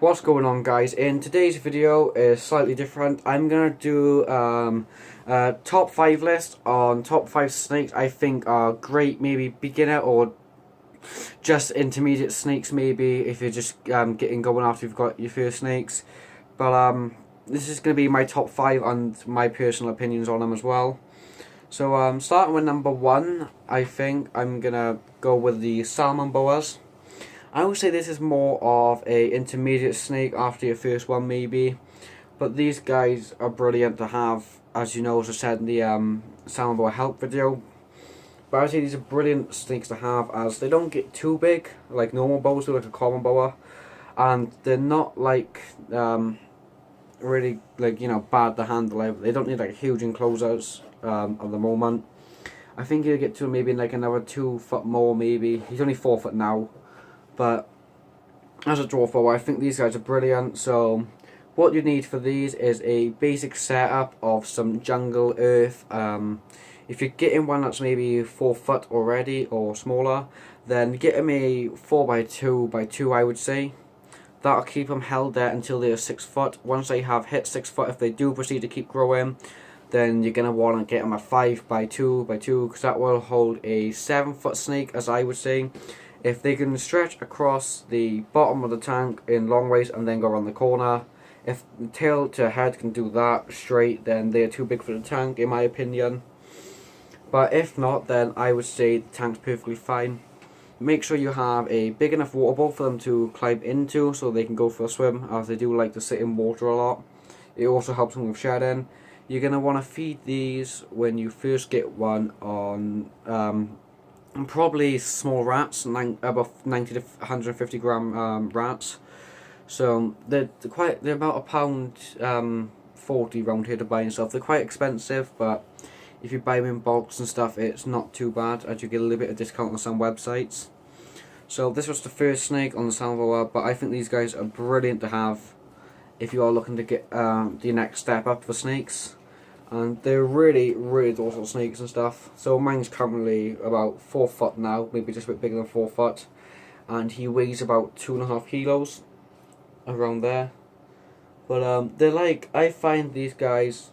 What's going on, guys? In today's video is slightly different. I'm gonna do a top 5 list on top 5 snakes I think are great, maybe beginner or just intermediate snakes, maybe if you're just getting going after you've got your first snakes. But this is gonna be my top 5 and my personal opinions on them as well. So starting with number 1, I think I'm gonna go with the Salmon boas. I would say this is more of a intermediate snake after your first one, maybe, but these guys are brilliant to have, as you know, as I said in the salmon boa help video. But I would say these are brilliant snakes to have, as they don't get too big like normal boas do, like a common boa, and they're not like really like, you know, bad to handle. They don't need like huge enclosures at the moment. I think you'll get to maybe like another 2 foot more, maybe. He's only 4 foot now. But as a dwarf boa, I think these guys are brilliant. So what you need for these is a basic setup of some jungle earth. If you're getting one that's maybe 4 foot already or smaller, then get them a 4x2x2, I would say. That'll keep them held there until they're 6 foot. Once they have hit 6 foot, if they do proceed to keep growing, then you're going to want to get them a 5x2x2, because that will hold a 7 foot snake, as I would say. If they can stretch across the bottom of the tank in long ways and then go around the corner, if the tail to head can do that straight, then they are too big for the tank, in my opinion. But if not, then I would say the tank's perfectly fine. Make sure you have a big enough water bowl for them to climb into, so they can go for a swim, as they do like to sit in water a lot. It also helps them with shedding. You're going to want to feed these when you first get one on and probably small rats, about 90 to 150 gram rats. So they're about £1.40 round here to buy and stuff. They're quite expensive, but if you buy them in bulks and stuff, it's not too bad, as you get a little bit of discount on some websites. So this was the first snake on the salmon boa, but I think these guys are brilliant to have if you are looking to get the next step up for snakes. And they're really docile snakes and stuff. So mine's currently about 4 foot now, maybe just a bit bigger than 4 foot. And he weighs about 2.5 kilos, around there. But they're like, I find these guys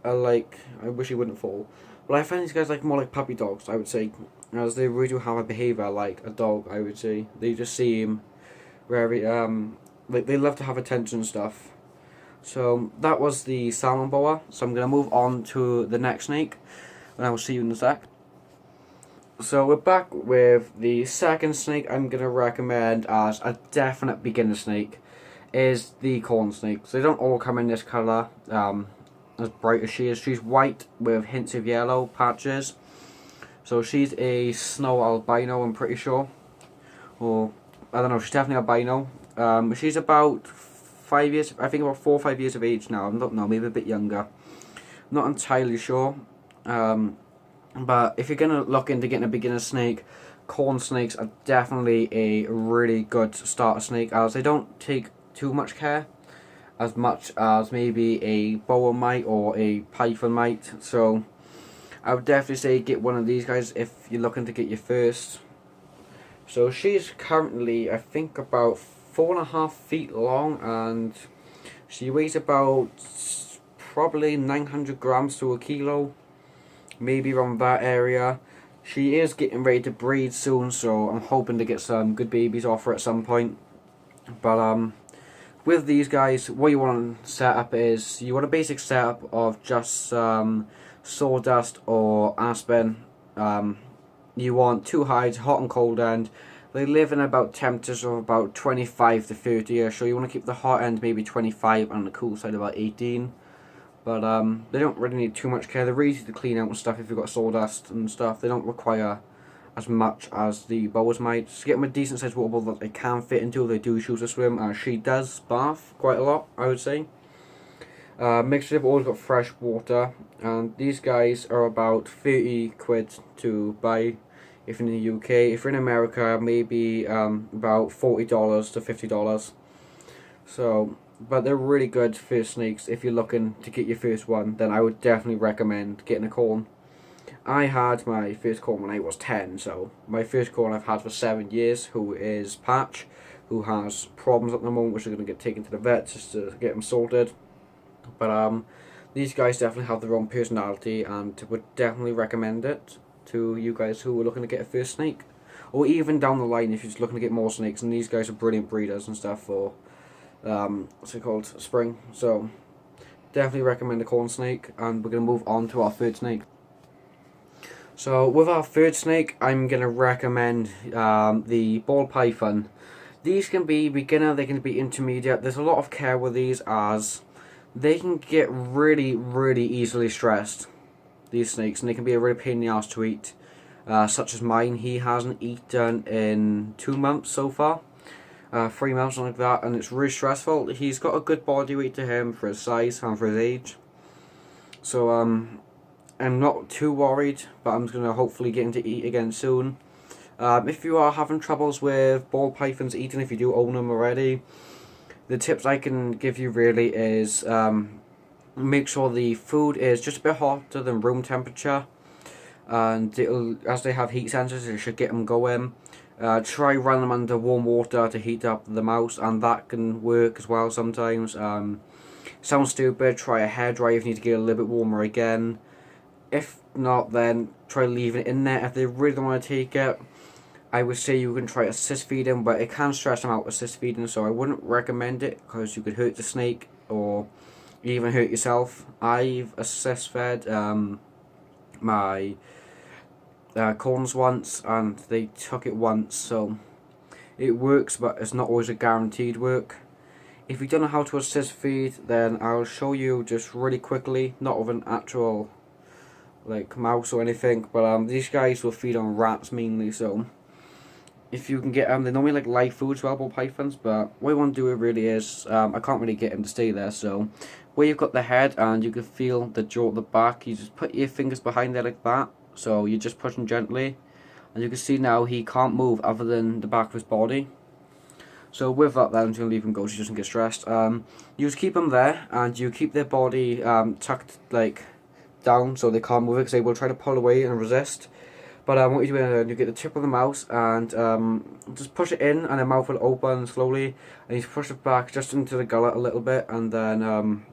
are like, I wish he wouldn't fall, but I find these guys like more like puppy dogs, I would say. As they really do have a behaviour like a dog, I would say. They just seem very, like they love to have attention and stuff. So that was the salmon boa. So I'm going to move on to the next snake, and I will see you in a sec. So we're back with the second snake I'm going to recommend as a definite beginner snake, is the corn snake. So they don't all come in this colour, as bright as she is. She's white with hints of yellow patches. So she's a snow albino, I'm pretty sure. Or, I don't know, she's definitely albino. She's about 5 years, I think about 4 or 5 years of age now. I don't know, maybe a bit younger. Not entirely sure. But if you're going to look into getting a beginner snake, corn snakes are definitely a really good starter snake, as they don't take too much care, as much as maybe a boa might or a python might. So I would definitely say get one of these guys if you're looking to get your first. So she's currently, I think, about 4.5 feet long, and she weighs about probably 900 grams to a kilo, maybe around that area. She is getting ready to breed soon, so I'm hoping to get some good babies off her at some point. But with these guys, what you want to set up is, you want a basic setup of just sawdust or aspen. You want 2 hides, hot and cold end. They live in about temperatures of about 25 to 30, so you want to keep the hot end maybe 25 and the cool side about 18. But they don't really need too much care. They're easy to clean out and stuff if you've got sawdust and stuff. They don't require as much as the boas might. Just get them a decent sized water bowl that they can fit into if they do choose to swim. She does bath quite a lot, I would say. Make sure they've always got fresh water. And these guys are about 30 quid to buy if you're in the UK. If you're in America, maybe about $40 to $50. So, but they're really good first snakes. If you're looking to get your first one, then I would definitely recommend getting a corn. I had my first corn when I was 10, so my first corn I've had for 7 years, who is Patch, who has problems at the moment, which are going to get taken to the vet just to get them sorted. But these guys definitely have their own personality, and would definitely recommend it to you guys who are looking to get a first snake, or even down the line if you're just looking to get more snakes. And these guys are brilliant breeders and stuff for what's it called, spring. So definitely recommend the corn snake, and we're going to move on to our third snake. So with our third snake, I'm going to recommend the ball python. These can be beginner, they can be intermediate. There's a lot of care with these, as they can get really, really easily stressed, these snakes, and they can be a really pain in the ass to eat. Such as mine, he hasn't eaten in 2 months so far. 3 months, something like that, and it's really stressful. He's got a good body weight to him for his size and for his age. So I'm not too worried, but I'm just going to hopefully get him to eat again soon. If you are having troubles with ball pythons eating, if you do own them already, the tips I can give you really is make sure the food is just a bit hotter than room temperature, and as they have heat sensors, it should get them going. Try run them under warm water to heat up the mouse, and that can work as well sometimes. Sounds stupid, try a hairdryer if you need to get a little bit warmer again. If not, then try leaving it in there. If they really don't want to take it, I would say you can try assist feeding, but it can stress them out, assist feeding, so I wouldn't recommend it because you could hurt the snake or even hurt yourself. I've assist fed my corns once, and they took it once, so it works, but it's not always a guaranteed work. If you don't know how to assist feed, then I'll show you just really quickly, not with an actual like mouse or anything, but these guys will feed on rats mainly, so if you can get them, they normally like live food as well, ball pythons, but what you want to do it really is, I can't really get him to stay there, so where you've got the head and you can feel the jaw at the back, you just put your fingers behind there like that, so you're just pushing gently, and you can see now he can't move other than the back of his body. So with that, then I'm just going to leave him go so he doesn't get stressed. You just keep them there, and you keep their body tucked like down so they can't move it, because they will try to pull away and resist. But what you do, you get the tip of the mouse and just push it in, and the mouth will open slowly, and you push it back just into the gullet a little bit, and then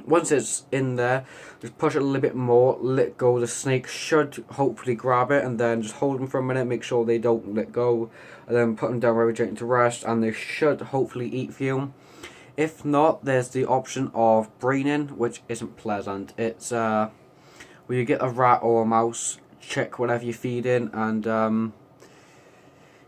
once it's in there, just push it a little bit more, let go. The snake should hopefully grab it, and then just hold them for a minute, make sure they don't let go, and then put them down very gently to rest, and they should hopefully eat for you. If not, there's the option of braining, which isn't pleasant. It's where you get a rat or a mouse, check whatever you're feeding, and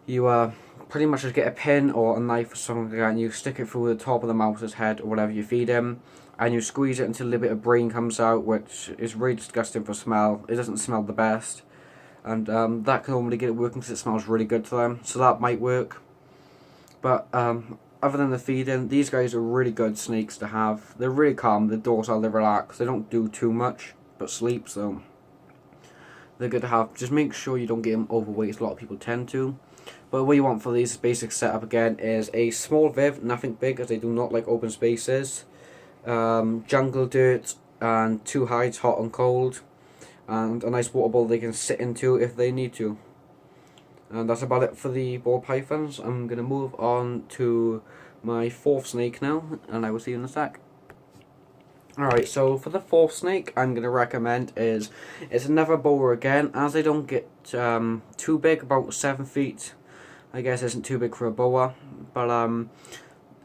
you pretty much just get a pin or a knife or something like that, and you stick it through the top of the mouse's head or whatever you feed him, and you squeeze it until a little bit of brain comes out, which is really disgusting for smell. It doesn't smell the best, and that can normally get it working because it smells really good to them, so that might work. But other than the feeding, these guys are really good snakes to have. They're really calm, they're docile, they relax, they don't do too much but sleep, so they're good to have. Just make sure you don't get them overweight, as a lot of people tend to. But what you want for these basic setup again is a small viv, nothing big, as they do not like open spaces, jungle dirt, and 2 hides, hot and cold, and a nice water bowl they can sit into if they need to. And that's about it for the ball pythons. I'm going to move on to my 4th snake now, and I will see you in a sec. Alright, so for the 4th snake I'm going to recommend is, it's another boa again, as they don't get too big, about 7 feet. I guess isn't too big for a boa, but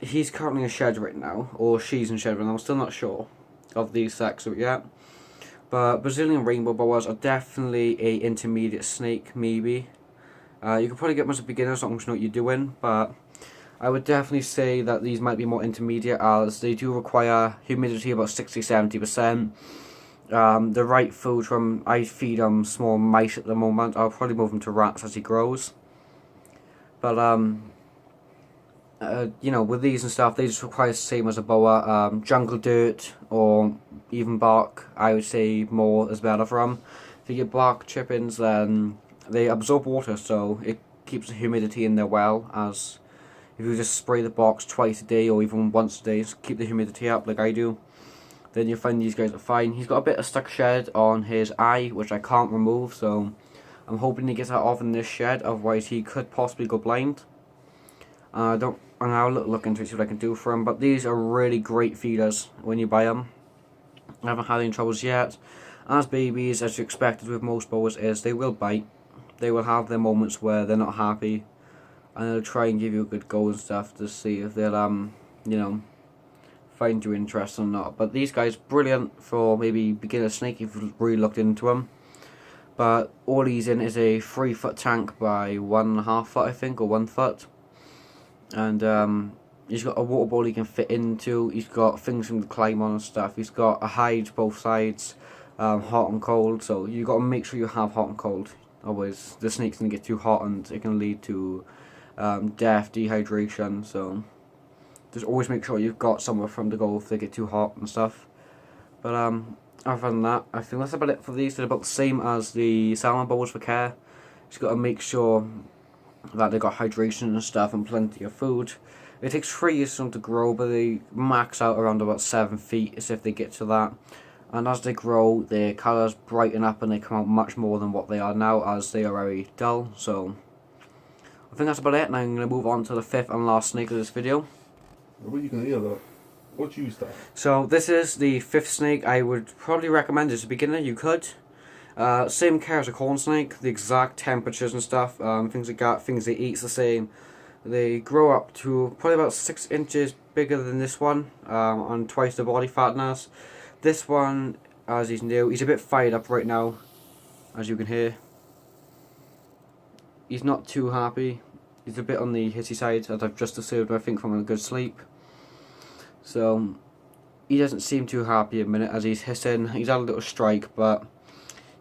he's currently in shed right now, or she's in shed right now, I'm still not sure of the sex of it yet. But Brazilian rainbow boas are definitely a intermediate snake, maybe. You can probably get them as a beginner, so I don't know what you're doing, but I would definitely say that these might be more intermediate, as they do require humidity about 60-70%. The right food from, I feed them small mice at the moment. I'll probably move them to rats as he grows. But you know, with these and stuff, they just require the same as a boa. Jungle dirt or even bark, I would say more is better for them. If you get bark chippings, then they absorb water, so it keeps the humidity in there well, as if you just spray the box twice a day or even once a day, just keep the humidity up like I do, then you'll find these guys are fine. He's got a bit of stuck shed on his eye, which I can't remove, so I'm hoping he gets that off in this shed, otherwise he could possibly go blind. And I'll look into it, see what I can do for them. But these are really great feeders when you buy them. I haven't had any troubles yet. As babies, as you expected with most boas, is they will bite. They will have their moments where they're not happy, and they'll try and give you a good go and stuff to see if they'll you know, find you interesting or not. But these guys, brilliant for maybe beginner snake if you've really looked into them. But all he's in is a 3-foot tank by 1.5 foot, I think, or 1 foot. And he's got a water bowl he can fit into. He's got things for him to climb on and stuff. He's got a hide both sides, hot and cold. So you got to make sure you have hot and cold. Otherwise, the snake's gonna get too hot and it can lead to death, dehydration. So just always make sure you've got somewhere for them to go if they get too hot and stuff. But other than that, I think that's about it for these. They're about the same as the salmon bowls for care. Just got to make sure that they got hydration and stuff and plenty of food. It takes 3 years for them to grow, but they max out around about 7 feet as if they get to that. And as they grow, their colours brighten up and they come out much more than what they are now, as they are very dull. So I think that's about it, and I'm going to move on to the 5th and last snake of this video. What are you going to hear though? What you start? So this is the 5th snake. I would probably recommend as a beginner, you could. Same care as a corn snake, the exact temperatures and stuff, things like that, things they eat's the same. They grow up to probably about 6 inches bigger than this one, and twice the body fatness. This one, as he's new, he's a bit fired up right now, as you can hear. He's not too happy. He's a bit on the hissy side, as I've just observed, I think, from a good sleep. So he doesn't seem too happy a minute as he's hissing. He's had a little strike, but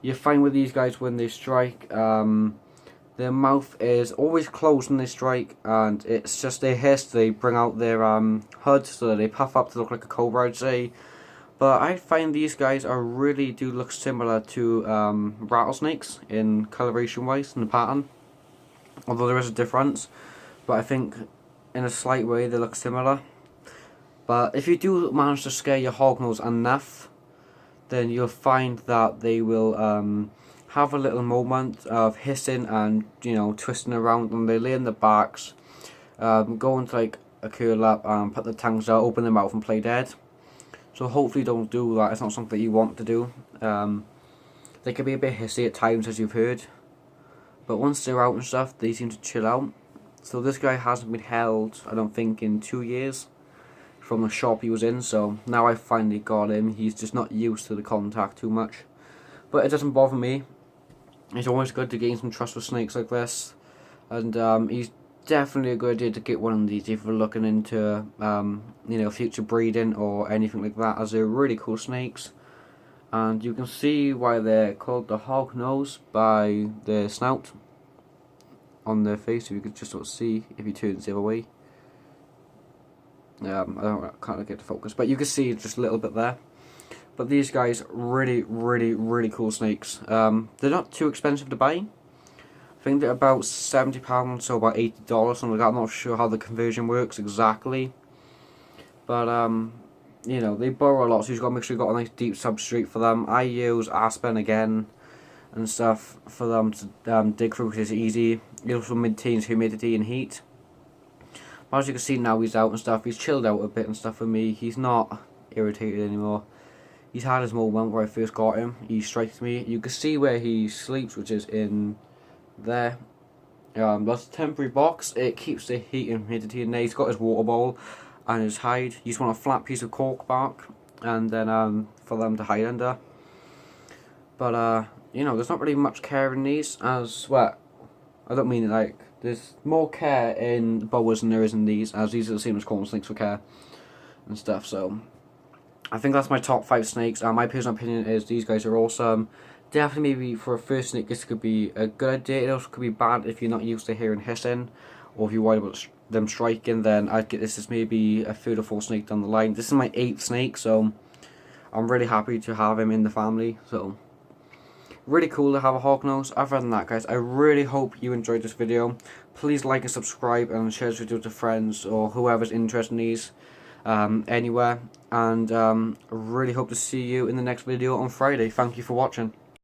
you find with these guys when they strike, their mouth is always closed when they strike, and it's just they hiss, they bring out their hood so that they puff up to look like a cobra, I'd say. But I find these guys really do look similar to rattlesnakes in coloration wise and the pattern. Although there is a difference, but I think in a slight way they look similar. But if you do manage to scare your hognose enough, then you'll find that they will have a little moment of hissing and, you know, twisting around, and they lay in the backs, go into like a curl up and put their tongues out, open their mouth and play dead. So hopefully don't do that. It's not something that you want to do. They can be a bit hissy at times, as you've heard, but once they're out and stuff, they seem to chill out. So this guy hasn't been held, I don't think, in 2 years from the shop he was in, so now I finally got him. He's just not used to the contact too much, but it doesn't bother me. It's always good to gain some trust with snakes like this, and he's definitely a good idea to get one of these if you're looking into you know, future breeding or anything like that, as they're really cool snakes. And you can see why they're called the hognose by their snout on their face. If you could just sort of see if you turn the other way. I can't get to focus, but you can see just a little bit there. But these guys, really cool snakes. They're not too expensive to buy. I think they're about £70, so about $80, something like that. I'm not sure how the conversion works exactly. But you know, they burrow a lot, so you've got to make sure you've got a nice deep substrate for them. I use aspen again and stuff for them to dig through, because it's easy. It also maintains humidity and heat. But as you can see now, he's out and stuff. He's chilled out a bit and stuff with me. He's not irritated anymore. He's had his moment where I first got him. He strikes me. You can see where he sleeps, which is in there. That's a temporary box. It keeps the heat and humidity in there. He's got his water bowl and his hide. You just want a flat piece of cork bark, and then for them to hide under. But you know, there's not really much care in these, as well. I don't mean it like there's more care in boas than there is in these, as these are the same as corn snakes for care and stuff. So I think that's my top 5 snakes. My personal opinion is these guys are awesome. Definitely, maybe for a first snake, this could be a good idea. It also could be bad if you're not used to hearing hissing, or if you're worried about them striking. Then I'd get this as maybe a 3rd or 4th snake down the line. This is my 8th snake, so I'm really happy to have him in the family. So really cool to have a hognose. Other than that, guys, I really hope you enjoyed this video. Please like and subscribe and share this video to friends or whoever's interested in these anywhere. And I really hope to see you in the next video on Friday. Thank you for watching.